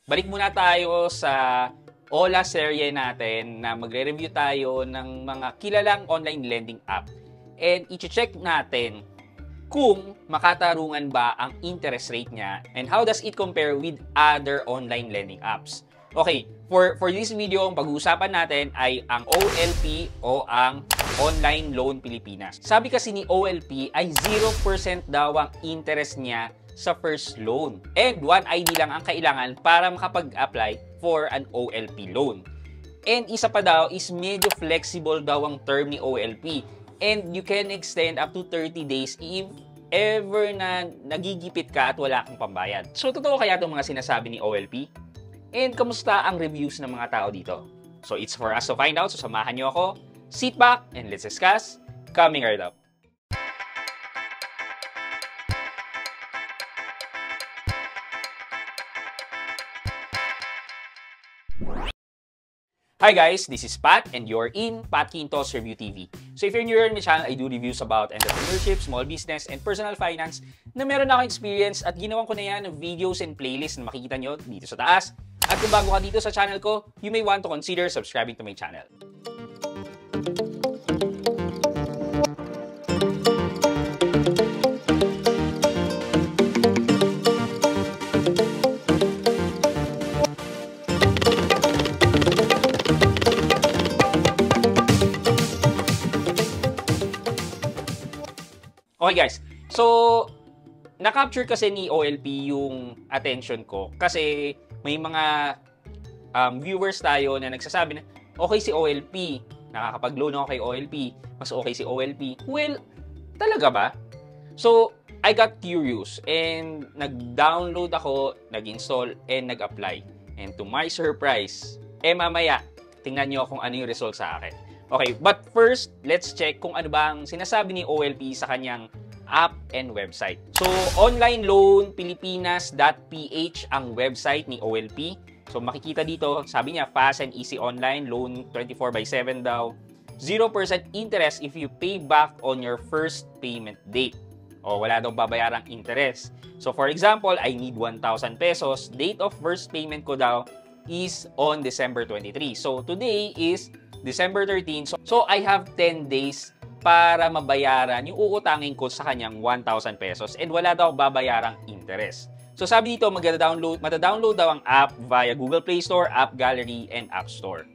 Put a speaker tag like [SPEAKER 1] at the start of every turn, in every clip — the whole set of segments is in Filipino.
[SPEAKER 1] Balik muna tayo sa OLA serye natin na magre-review tayo ng mga kilalang online lending app. And i-check natin kung makatarungan ba ang interest rate niya and how does it compare with other online lending apps. Okay, for this video, ang pag-uusapan natin ay ang OLP o ang Online Loan Pilipinas. Sabi kasi ni OLP ay 0% daw ang interest niya sa first loan. And 1 ID lang ang kailangan para makapag-apply for an OLP loan. And isa pa daw is medyo flexible daw ang term ni OLP. And you can extend up to 30 days if ever na nagigipit ka at wala kang pambayad. So, totoo kaya itong mga sinasabi ni OLP? And kamusta ang reviews ng mga tao dito? So, it's for us to find out. So, samahan nyo ako. Sit back and let's discuss. Coming right up. Hi guys, this is Pat and you're in Pat Quintos Review TV. So if you're new in my channel, I do reviews about entrepreneurship, small business, and personal finance na meron akong experience at ginawan ko na yan ng videos and playlists na makikita nyo dito sa taas. At kung bago ka dito sa channel ko, you may want to consider subscribing to my channel. Okay guys, so na-capture kasi ni OLP yung attention ko kasi may mga viewers tayo na nagsasabi na okay si OLP, nakakapag-loan ako kay OLP, mas okay si OLP. Well, talaga ba? So, I got curious and nag-download ako, nag-install, and nag-apply. And to my surprise, mamaya, tingnan nyo kung ano yung result sa akin. Okay, but first, let's check kung ano ba ang sinasabi ni OLP sa kanyang app and website. So, onlinelonpilipinas.ph ang website ni OLP. So, makikita dito, sabi niya, fast and easy online loan, 24/7 daw. 0% interest if you pay back on your first payment date. O, wala daw babayarang interest. So, for example, I need 1,000 pesos. Date of first payment ko daw is on December 23. So, today is December 13. So, I have 10 days para mabayaran yung uutangin ko sa kanyang 1,000 pesos and wala daw babayarang interest. So, sabi dito, mata-download daw ang app via Google Play Store, App Gallery, and App Store.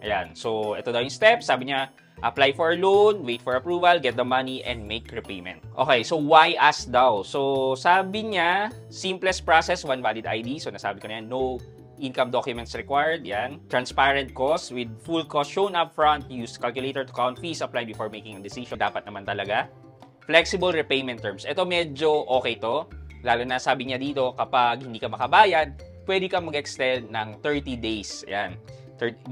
[SPEAKER 1] Ayan. So, ito daw yung steps. Sabi niya, apply for a loan, wait for approval, get the money, and make repayment. Okay, so why us daw? So, sabi niya, simplest process, one valid ID. So, nasabi ko na yan, no income documents required, yan. Transparent cost with full cost shown up front. Use calculator to count fees, apply before making a decision. Dapat naman talaga. Flexible repayment terms. Ito medyo okay to. Lalo na sabi niya dito, kapag hindi ka makabayad, pwede ka mag-extend ng 30 days. Yan.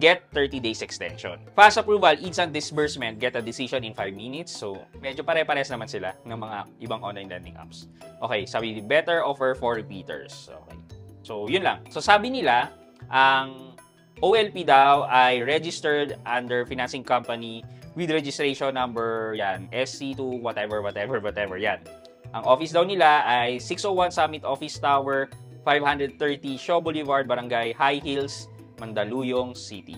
[SPEAKER 1] Get 30 days extension. Fast approval, instant disbursement, get a decision in 5 minutes. So, medyo pare-pares naman sila ng mga ibang online lending apps. Okay, sabi, better offer for repeaters. Okay. So, yun lang. So, sabi nila, ang OLP daw ay registered under financing company with registration number, yan, SC2, whatever, yan. Ang office daw nila ay 601 Summit Office Tower, 530 Shaw Boulevard, Barangay High Hills, Mandaluyong City.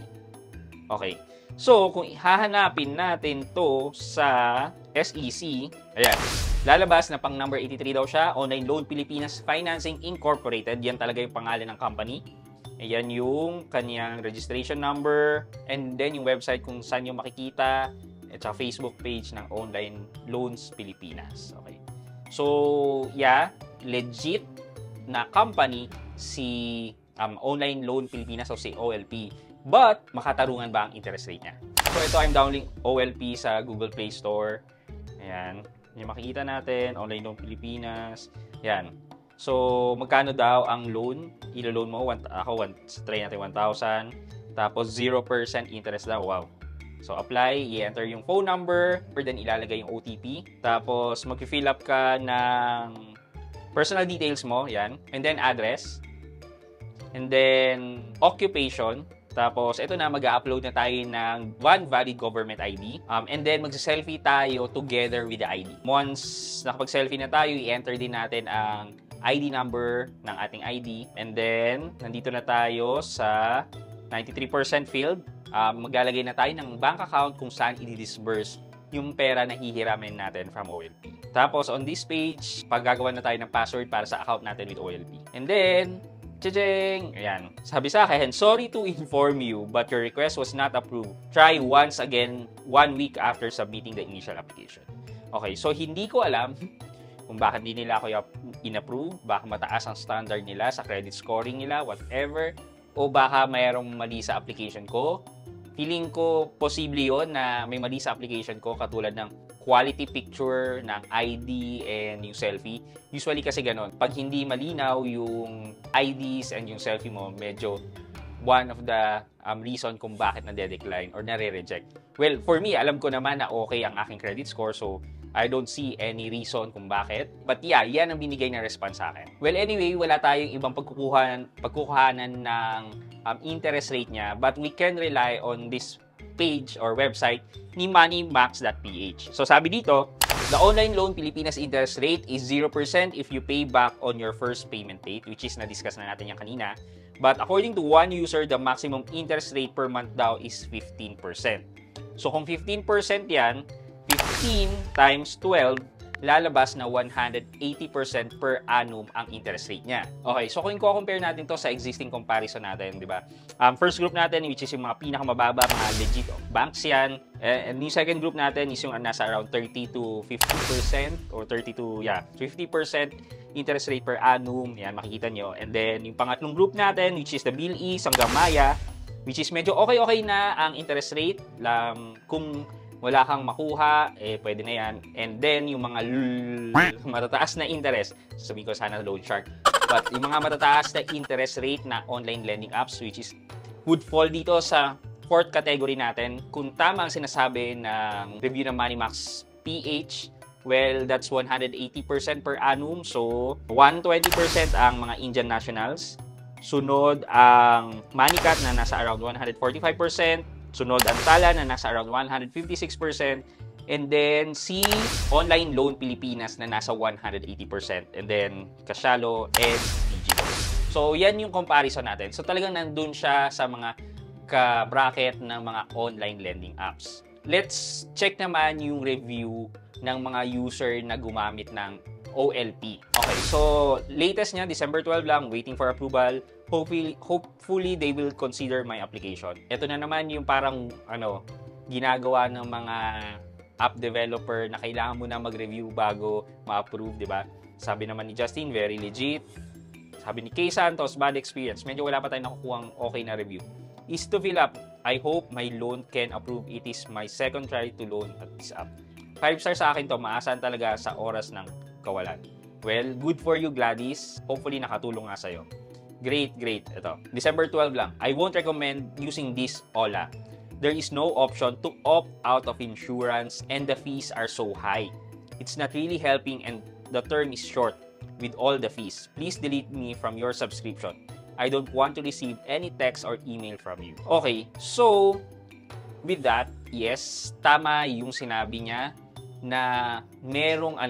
[SPEAKER 1] Okay. So, kung hahanapin natin to sa SEC, ayan, lalabas na pang number 83 daw siya, Online Loan Pilipinas Financing Incorporated. Yan talaga yung pangalan ng company. Ayan yung kanyang registration number. And then yung website kung saan yung makikita. At sa Facebook page ng Online Loans Pilipinas. Okay. So, yeah, legit na company si Online Loan Pilipinas o si OLP. But, makatarungan ba ang interest rate niya? So, ito, I'm downloading OLP sa Google Play Store. Ayan. Yung makikita natin, Online Loan Pilipinas. Yan. So, magkano daw ang loan? Ilo-loan mo? Try natin 1,000. Tapos, 0% interest daw. Wow. So, apply. I-enter yung phone number. Then, ilalagay yung OTP. Tapos, mag-fill up ka ng personal details mo. Yan. And then, address. And then, occupation. Tapos, ito na, mag-upload na tayo ng one valid government ID. And then, magsa-selfie tayo together with the ID. Once nakapag-selfie na tayo, i-enter din natin ang ID number ng ating ID. And then, nandito na tayo sa 93% filled. Maglalagay na tayo ng bank account kung saan i-disburse yung pera na hihiramin natin from OLP. Tapos, on this page, paggagawa na tayo ng password para sa account natin with OLP. And then, tching! Ayan. Sabi sa akin, sorry to inform you, but your request was not approved. Try once again 1 week after submitting the initial application. Okay, so hindi ko alam kung bakit hindi nila ako in-approve, baka mataas ang standard nila sa credit scoring nila, whatever, o baka mayroong mali sa application ko. Feeling ko posible yun na may mali sa application ko, katulad ng quality picture ng ID and yung selfie. Usually kasi ganun. Pag hindi malinaw yung IDs and yung selfie mo, medyo one of the reason kung bakit nade-decline or nare-reject. Well, for me, alam ko naman na okay ang aking credit score, so I don't see any reason kung bakit. But yeah, yan ang binigay na response sa akin. Well, anyway, wala tayong ibang pagkukuhanan ng interest rate niya, but we can rely on this page or website ni moneymax.ph. So sabi dito, the online loan Pilipinas interest rate is 0% if you pay back on your first payment date, which is na-discuss na natin yan kanina. But according to one user, the maximum interest rate per month daw is 15%. So kung 15% yan, 15 times 12, lalabas na 180% per annum ang interest rate niya. Okay, so kung i-compare natin to sa existing comparison natin, di ba? First group natin, which is yung mga pinakamababa, mga legit banks yan. And yung second group natin is yung nasa around 30 to 50% or 30 to, 50% interest rate per annum. Yan, makikita nyo. And then, yung pangatlong group natin, which is the BILIS hanggang Maya, which is medyo okay na ang interest rate. Kung wala kang makuha, pwede na yan. And then, yung mga matataas na interest, sabihin ko sana loan shark, but yung mga matataas na interest rate na online lending apps, which is would fall dito sa fourth category natin. Kung tama ang sinasabi ng review ng Moneymax PH, well, that's 180% per annum. So, 120% ang mga Indian nationals. Sunod ang Moneycat na nasa around 145%. Sunod ang Tala na nasa around 156%. And then si Online Loan Pilipinas na nasa 180%. And then Kasyalo and PG. So yan yung comparison natin. So talagang nandun siya sa mga ka-bracket ng mga online lending apps. Let's check naman yung review ng mga user na gumamit ng OLP. Okay, so latest niya, December 12 lang, waiting for approval. Hopefully they will consider my application. Ito na naman yung parang ginagawa ng mga app developer na kailangan mo na mag-review bago ma-approve, di ba? Sabi naman ni Justin, very legit. Sabi ni Kay Santos, bad experience. Medyo wala pa tayong nakukuhang okay na review. Is to fill up. I hope my loan can approve. It is my second try to loan at this app. 5 stars sa akin to. Maasahan talaga sa oras ng kawalan. Well, good for you, Gladys. Hopefully nakatulong nga sa'yo. Great. Ito. December 12 lang. I won't recommend using this Ola. There is no option to opt out of insurance and the fees are so high. It's not really helping and the term is short with all the fees. Please delete me from your subscription. I don't want to receive any text or email from you. Okay, so with that, yes, tama yung sinabi niya na merong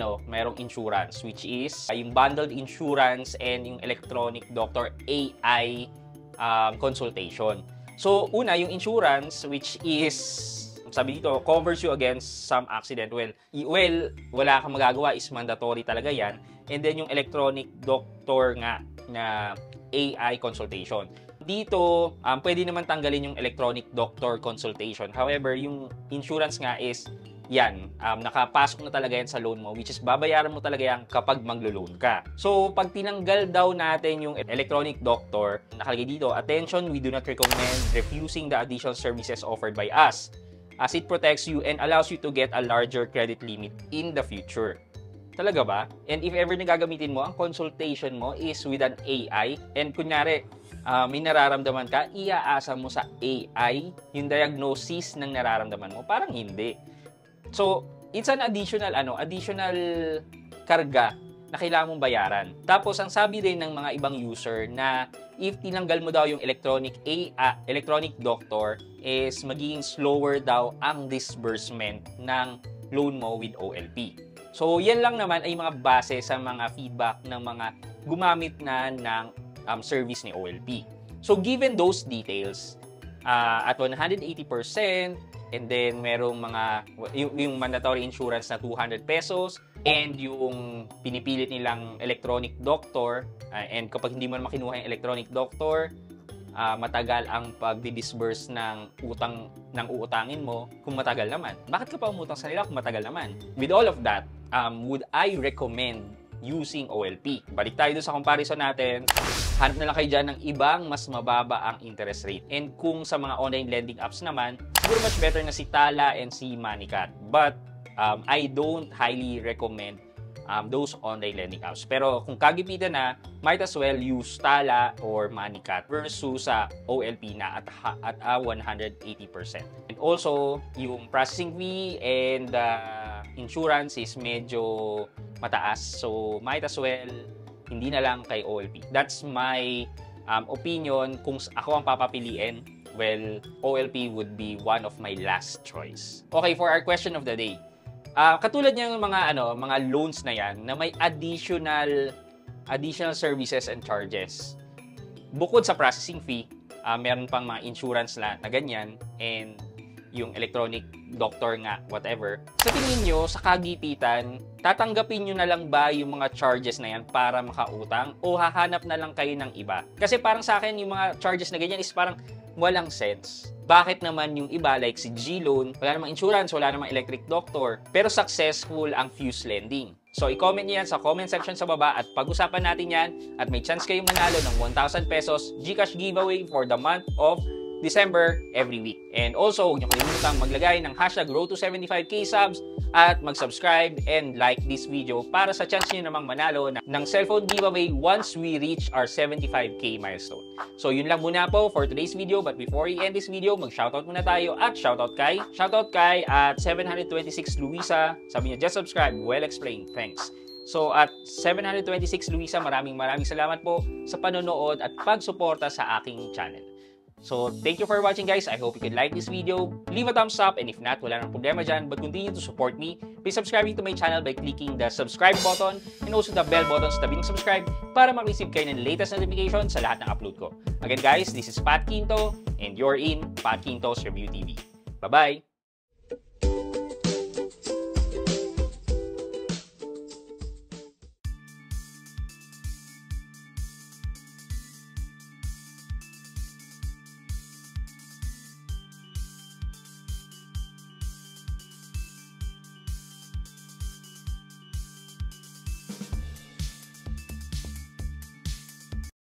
[SPEAKER 1] insurance, which is yung bundled insurance and yung electronic doctor AI consultation. So, una, yung insurance, which is, sabi dito, covers you against some accident. Well, wala kang magagawa, is mandatory talaga yan. And then, yung electronic doctor nga na AI consultation. Dito, pwede naman tanggalin yung electronic doctor consultation. However, yung insurance nga is, yan, nakapasok na talaga yan sa loan mo, which is babayaran mo talaga yan kapag maglo-loan ka. So, pag tinanggal daw natin yung electronic doctor, nakalagay dito, attention, we do not recommend refusing the additional services offered by us, as it protects you and allows you to get a larger credit limit in the future. Talaga ba? And if ever na gagamitin mo, ang consultation mo is with an AI, and kunyari, may nararamdaman ka, iaasa mo sa AI yung diagnosis ng nararamdaman mo. Parang hindi. So, it's an additional karga na kailangan mong bayaran. Tapos, ang sabi din ng mga ibang user na if tinanggal mo daw yung electronic doctor is magiging slower daw ang disbursement ng loan mo with OLP. So, yan lang naman ay mga base sa mga feedback ng mga gumamit na ng service ni OLP. So, given those details, at 180%, and then merong yung mandatory insurance na 200 pesos, and yung pinipilit nilang electronic doctor, and kapag hindi mo na makinuha yung electronic doctor, matagal ang pag-disburse ng uutangin mo kung matagal naman. Bakit ka pa umutang sa nila kung matagal naman? With all of that, would I recommend using OLP? Balik tayo dun sa comparison natin. Hanap na lang kayo dyan ng ibang mas mababa ang interest rate. And kung sa mga online lending apps naman, siguro much better na si Tala and si Moneycat. But I don't highly recommend those online lending apps. Pero kung kagipitan na, might as well use Tala or Moneycat versus sa OLP na at 180%. And also, yung processing fee and insurance is medyo mataas. So, might as well hindi na lang kay OLP. That's my opinion. Kung ako ang papapiliin, well, OLP would be one of my last choice. Okay, for our question of the day. Katulad ng mga loans na yan na may additional services and charges. Bukod sa processing fee, meron pang mga insurance na ganyan, and yung electronic doctor nga, whatever. Sa tingin nyo, sa kagipitan, tatanggapin nyo na lang ba yung mga charges na yan para makautang o hahanap na lang kayo ng iba? Kasi parang sa akin, yung mga charges na ganyan is parang walang sense. Bakit naman yung iba, like si G-Loan, wala namang insurance, wala namang electric doctor, pero successful ang Fuse Lending? So, i-comment niyo yan sa comment section sa baba at pag-usapan natin yan at may chance kayong manalo ng 1,000 pesos GCash giveaway for the month of December every week. And also, huwag niyo kalimutang maglagay ng hashtag #Road to75k subs at mag-subscribe and like this video para sa chance niyo namang manalo ng cellphone giveaway once we reach our 75k milestone. So, yun lang muna po for today's video. But before we end this video, mag-shoutout muna tayo at shoutout kay at 726 Luisa. Sabi niya, just subscribe. Well explained. Thanks. So, at 726 Luisa, maraming salamat po sa panonood at pagsuporta sa aking channel. So, thank you for watching, guys. I hope you could like this video. Leave a thumbs up, and if not, wala nang problema dyan. But continue to support me by subscribing to my channel by clicking the subscribe button and also the bell button sa tabing subscribe para mag-receive kayo ng latest notification sa lahat ng upload ko. Again, guys, this is Pat Quinto, and you're in Pat Quinto's Review TV. Bye-bye!